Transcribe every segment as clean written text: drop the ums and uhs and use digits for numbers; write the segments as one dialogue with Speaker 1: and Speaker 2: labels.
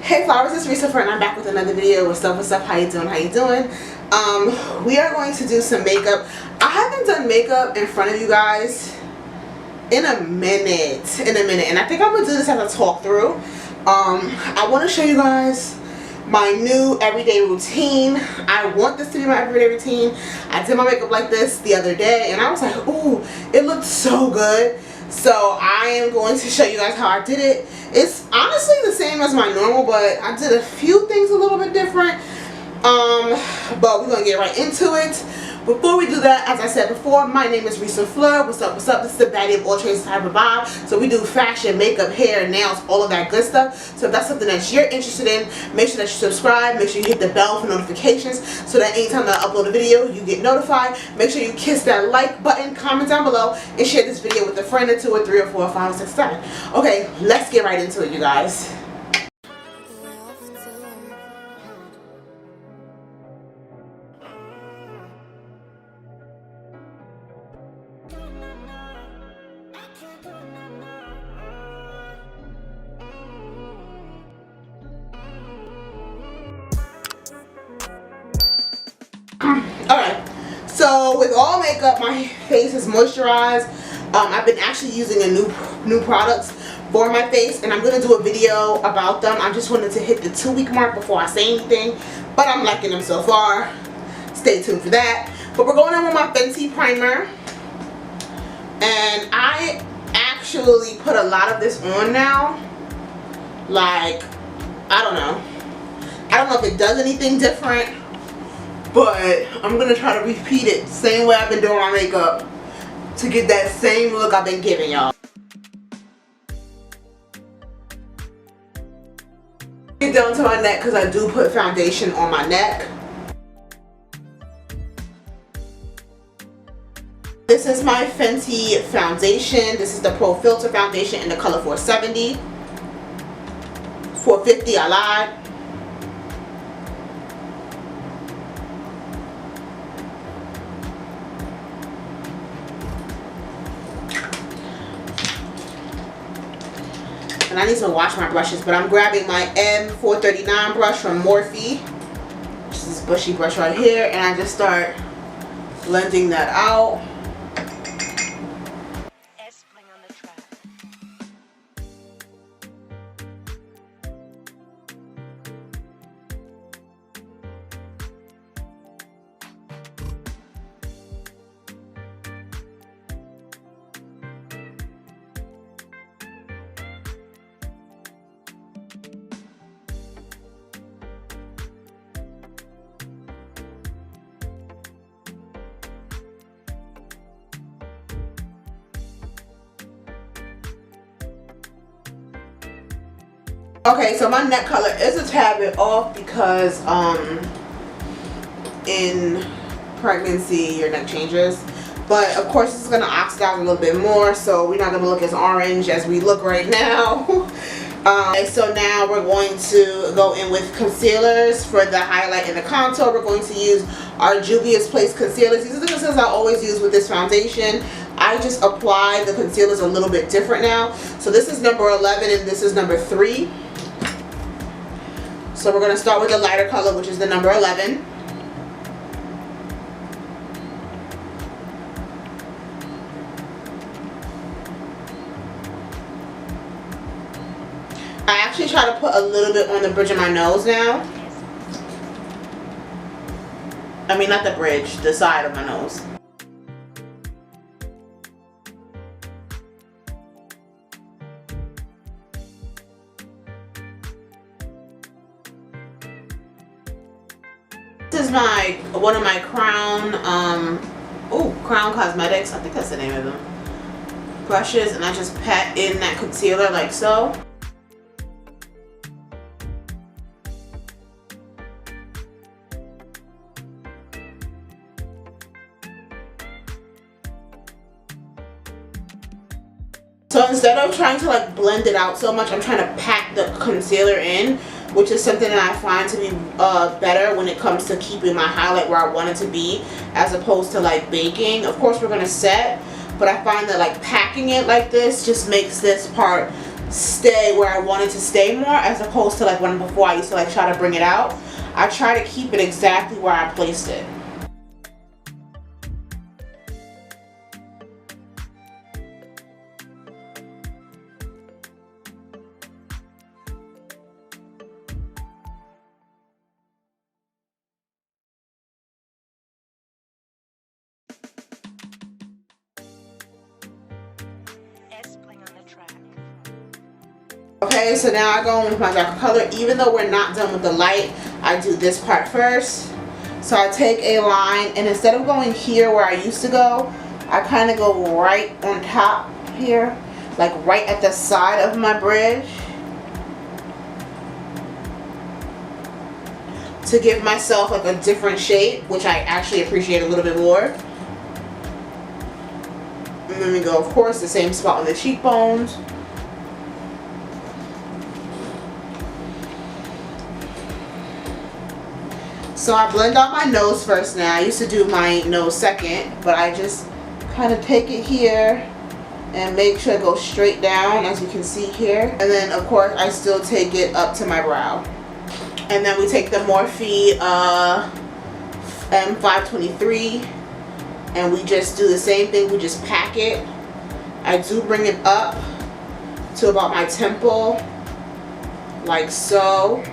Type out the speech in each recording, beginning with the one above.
Speaker 1: Hey flowers, it's Reese LaFleur and I'm back with another video. What's up, how you doing, we are going to do some makeup. I haven't done makeup in front of you guys in a minute, and I think I'm going to do this as a talk through. I want to show you guys my new everyday routine. I want this to be my everyday routine. I did my makeup like this the other day and I was like, ooh, it looked so good. So I am going to show you guys how I did it. It's honestly the same as my normal, but I did a few things a little bit different. But we're gonna get right into it. Before we do that, as I said before, my name is Reese LaFleur. What's up, what's up? This is the baddie of all trades type of vibe. So we do fashion, makeup, hair, nails, all of that good stuff. So if that's something that you're interested in, make sure that you subscribe. Make sure you hit the bell for notifications so that anytime that I upload a video, you get notified. Make sure you kiss that like button, comment down below, and share this video with a friend or two or three or four or five or six, seven. Okay, let's get right into it, you guys. Alright, so with all makeup, my face is moisturized. I've been actually using a new products for my face, and I'm going to do a video about them. I just wanted to hit the 2-week mark before I say anything, but I'm liking them so far. Stay tuned for that. But we're going in with my Fenty primer, and I actually put a lot of this on now. Like, I don't know if it does anything different, but I'm going to try to repeat it same way I've been doing my makeup to get that same look I've been giving y'all. Get down to my neck because I do put foundation on my neck. This is my Fenty foundation. This is the Pro Filter foundation in the color 470. 450, I lied. And I need to wash my brushes, but I'm grabbing my M439 brush from Morphe, which is this bushy brush right here, and I just start blending that out. Okay, so my neck color is a tad bit off because in pregnancy your neck changes, but of course it's going to oxidize a little bit more, so we're not going to look as orange as we look right now. So now we're going to go in with concealers for the highlight and the contour. We're going to use our Juvia's Place concealers. These are the concealers I always use with this foundation. I just apply the concealers a little bit different now. So this is number 11 and this is number 3. So we're going to start with the lighter color, which is the number 11. I actually try to put a little bit on the bridge of my nose now. I mean, not the bridge, the side of my nose. This is one of my Crown Crown Cosmetics, I think that's the name of them, brushes, and I just pat in that concealer like so. So instead of trying to like blend it out so much, I'm trying to pack the concealer in, which is something that I find to be better when it comes to keeping my highlight where I want it to be, as opposed to like baking. Of course we're going to set, but I find that like packing it like this just makes this part stay where I want it to stay more, as opposed to like when before I used to like try to bring it out. I try to keep it exactly where I placed it. Okay, so now I go in with my darker color. Even though we're not done with the light, I do this part first. So I take a line, and instead of going here where I used to go, I kind of go right on top here, like right at the side of my bridge, to give myself like a different shape, which I actually appreciate a little bit more. And then we go, of course, the same spot on the cheekbones. So I blend out my nose first now. I used to do my nose second, but I just kind of take it here and make sure it goes straight down, as you can see here. And then of course I still take it up to my brow. And then we take the Morphe M523 and we just do the same thing. We just pack it. I do bring it up to about my temple, like so.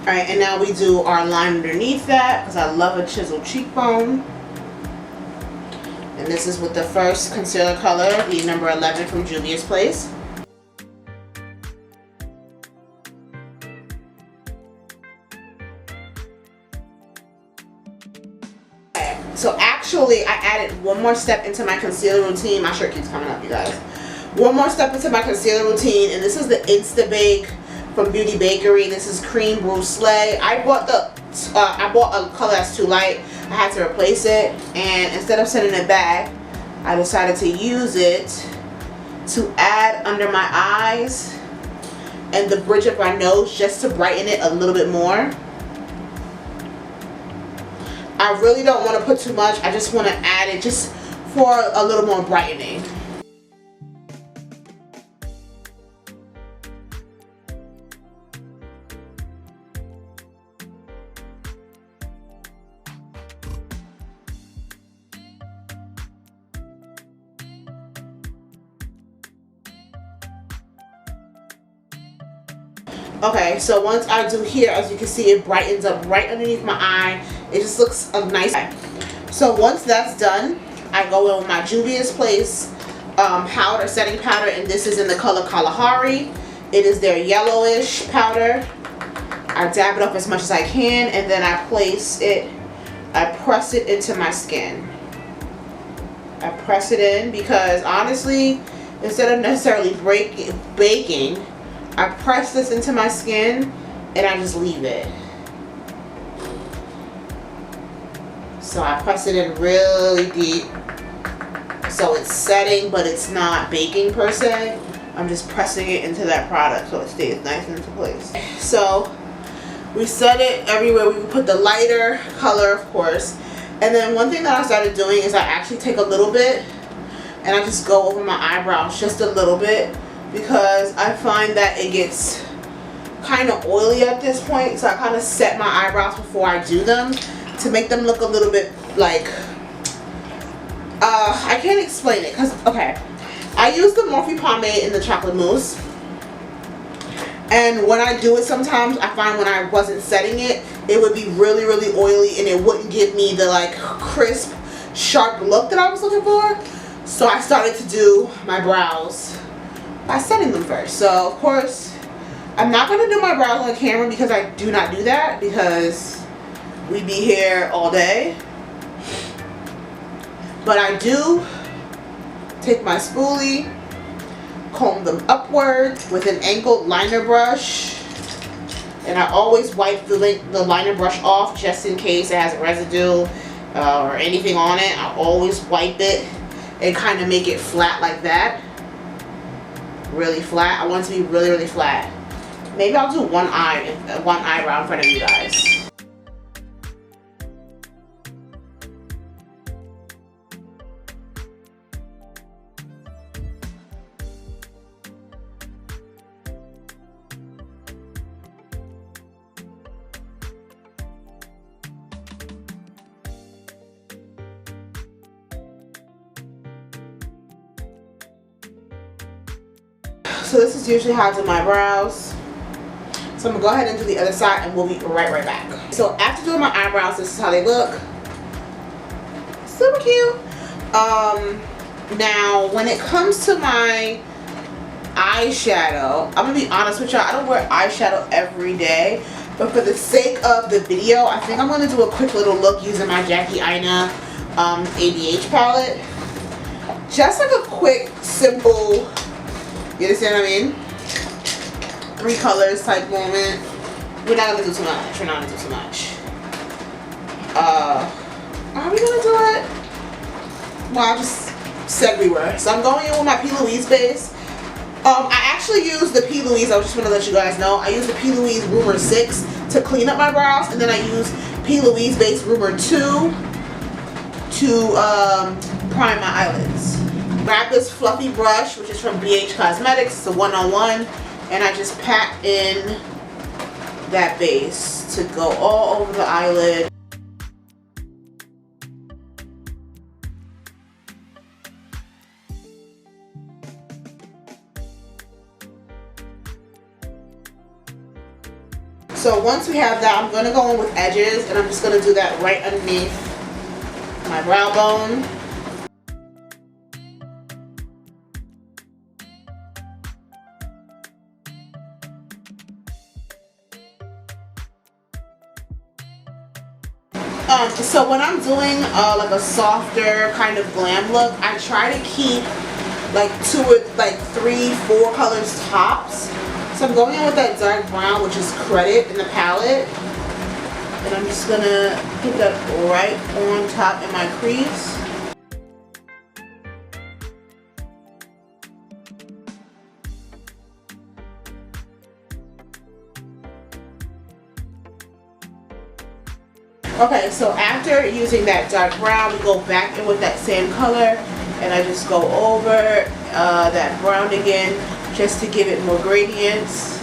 Speaker 1: Alright, and now we do our line underneath that, because I love a chiseled cheekbone. And this is with the first concealer color, the number 11 from Juvia's Place. Okay, so actually I added one more step into my concealer routine. My shirt keeps coming up, you guys. One more step into my concealer routine, and this is the Insta Bake from Beauty Bakerie. This is Cream Bru-Slay. I bought a color that's too light. I had to replace it, and instead of sending it back, I decided to use it to add under my eyes and the bridge of my nose, just to brighten it a little bit more. I really don't want to put too much. I just want to add it just for a little more brightening. Okay, so once I do here, as you can see, it brightens up right underneath my eye. It just looks a nice. So once that's done, I go in with my Juvia's Place powder, setting powder, and this is in the color Kalahari. It is their yellowish powder. I dab it up as much as I can, and then I press it into my skin. I press it in because honestly, instead of necessarily baking, I press this into my skin and I just leave it. So I press it in really deep. So it's setting, but it's not baking per se. I'm just pressing it into that product so it stays nice and into place. So we set it everywhere. We put the lighter color, of course. And then one thing that I started doing is I actually take a little bit and I just go over my eyebrows just a little bit, because I find that it gets kind of oily at this point. So I kind of set my eyebrows before I do them to make them look a little bit like, I can't explain it because, okay, I use the Morphe pomade in the chocolate mousse, and when I do it sometimes I find when I wasn't setting it, it would be really oily and it wouldn't give me the like crisp, sharp look that I was looking for. So I started to do my brows by setting them first. So of course I'm not going to do my brows on camera because I do not do that, because we be here all day. But I do take my spoolie, comb them upward with an angled liner brush, and I always wipe the liner brush off just in case it has residue or anything on it. I always wipe it and kind of make it flat like that. Really flat. I want it to be really flat. Maybe I'll do one eyebrow in front of you guys. So this is usually how I do my brows. So I'm gonna go ahead and do the other side and we'll be right back. So after doing my eyebrows, this is how they look. Super cute. Now when it comes to my eyeshadow, I'm gonna be honest with y'all, I don't wear eyeshadow every day, but for the sake of the video, I think I'm gonna do a quick little look using my Jackie Aina ABH palette. Just like a quick, simple, you understand what I mean? 3 colors type moment. We're not gonna do too much. We're not gonna do too much. Are we gonna do it? Well, I just said we were. So I'm going in with my P. Louise base. I actually use the P. Louise. I just want to let you guys know. I use the P. Louise Rumour 6 to clean up my brows, and then I use P. Louise base Rumour 2 to prime my eyelids. Grab this fluffy brush, which is from BH Cosmetics. It's a 101, and I just pat in that base to go all over the eyelid. So once we have that, I'm going to go in with edges, and I'm just going to do that right underneath my brow bone. So when I'm doing like a softer kind of glam look, I try to keep like 2 or like 3, 4 colors tops. So I'm going in with that dark brown, which is Credit in the palette, and I'm just gonna put that right on top in my crease. Okay, so after using that dark brown, we go back in with that same color, and I just go over that brown again, just to give it more gradients.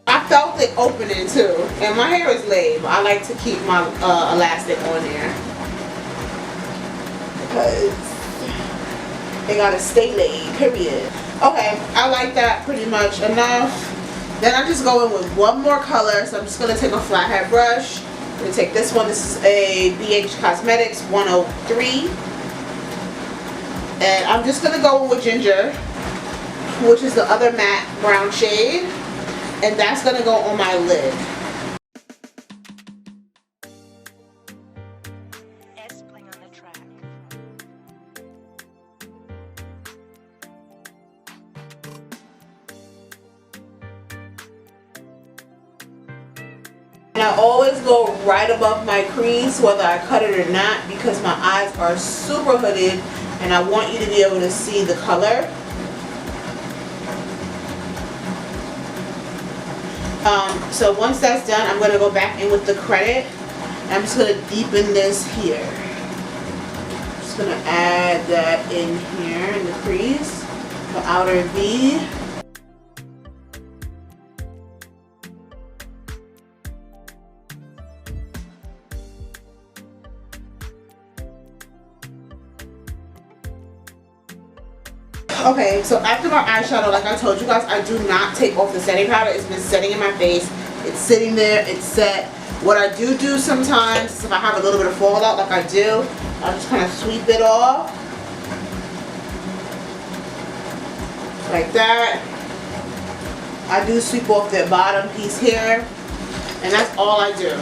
Speaker 1: I felt it opening too, and my hair is laid, but I like to keep my elastic on there because they gotta stay laid, period. Okay, I like that pretty much enough. Then I'm just going with one more color, so I'm just gonna take a flathead brush. I'm gonna take this one. This is a BH Cosmetics 103. And I'm just gonna go with Ginger, which is the other matte brown shade. And that's gonna go on my lid. And I always go right above my crease, whether I cut it or not, because my eyes are super hooded and I want you to be able to see the color. So once that's done, I'm going to go back in with the Credit. I'm just going to deepen this here. I'm just going to add that in here in the crease, the outer V. Okay, so after my eyeshadow, like I told you guys, I do not take off the setting powder. It's been setting in my face. It's sitting there. It's set. What I do sometimes is if I have a little bit of fallout like I do, I'll just kind of sweep it off. Like that. I do sweep off the bottom piece here. And that's all I do.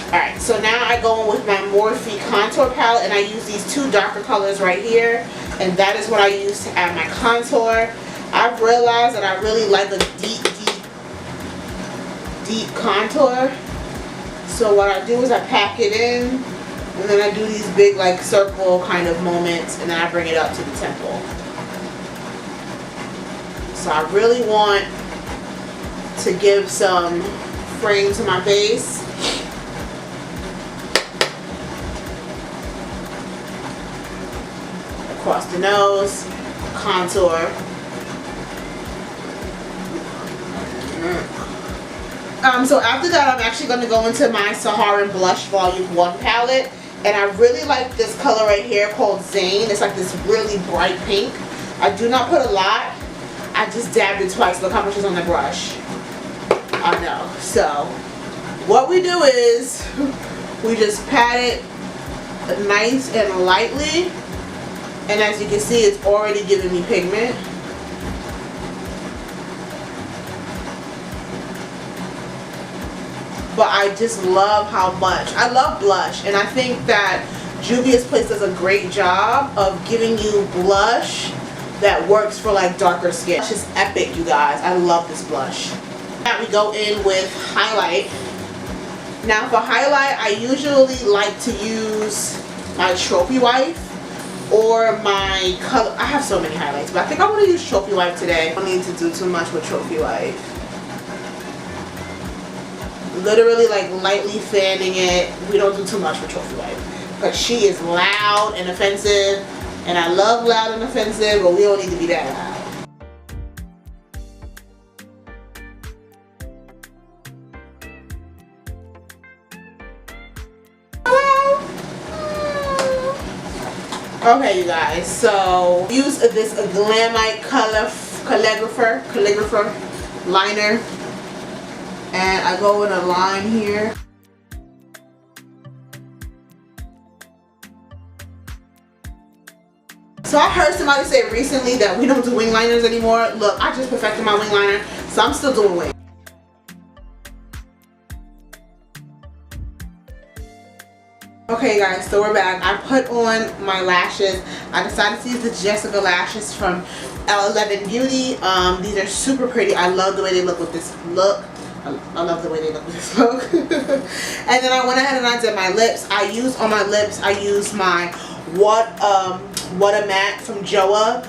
Speaker 1: Alright, so now I go in with my Morphe contour palette, and I use these 2 darker colors right here, and that is what I use to add my contour. I've realized that I really like a deep contour. So what I do is I pack it in, and then I do these big like circle kind of moments, and then I bring it up to the temple. So I really want to give some frame to my face. Across the nose, contour. So after that, I'm actually going to go into my Saharan Blush Volume 1 palette. And I really like this color right here called Zane. It's like this really bright pink. I do not put a lot. I just dabbed it twice. Look how much is on the brush. I know. So what we do is we just pat it nice and lightly. And as you can see, it's already giving me pigment. But I just love how much. I love blush, and I think that Juvia's Place does a great job of giving you blush that works for like darker skin. It's just epic, you guys. I love this blush. Now we go in with highlight. Now for highlight, I usually like to use my Trophy Wife or my color. I have so many highlights, but I think I want to use Trophy Wife today. I don't need to do too much with Trophy Wife. Literally like lightly fanning it. We don't do too much with Trophy Wife because she is loud and offensive, and I love loud and offensive, but we don't need to be that loud. Okay, you guys, so use this Glamite Calligrapher liner, and I go in a line here. So I heard somebody say recently that we don't do wing liners anymore. Look, I just perfected my wing liner, so I'm still doing wing. Okay guys, so we're back. I put on my lashes. I decided to use the Jessica lashes from L11 Beauty. These are super pretty. I love the way they look with this look. I love the way they look with this look. And then I went ahead and I did my lips. I used on my lips, I used my What a Matte from Joah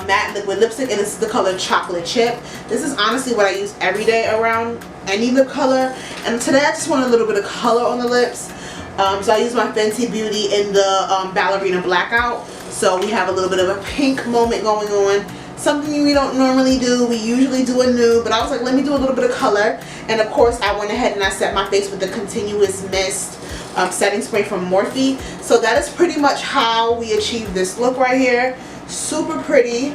Speaker 1: matte liquid lipstick, and this is the color Chocolate Chip. This is honestly what I use every day around any lip color. And today I just want a little bit of color on the lips. So I use my Fenty Beauty in the Ballerina Blackout. So we have a little bit of a pink moment going on. Something we don't normally do. We usually do a nude, but I was like, let me do a little bit of color. And of course, I went ahead and I set my face with the Continuous Mist setting spray from Morphe. So that is pretty much how we achieve this look right here. Super pretty.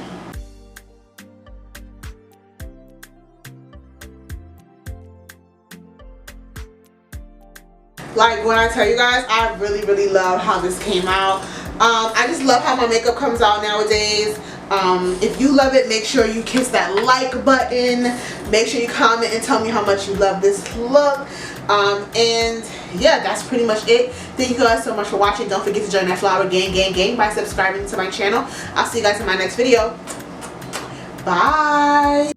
Speaker 1: Like when I tell you guys, I really love how this came out. I just love how my makeup comes out nowadays. If you love it, make sure you kiss that like button. Make sure you comment and tell me how much you love this look. And yeah, that's pretty much it. Thank you guys so much for watching. Don't forget to join that flower gang by subscribing to my channel. I'll see you guys in my next video. Bye.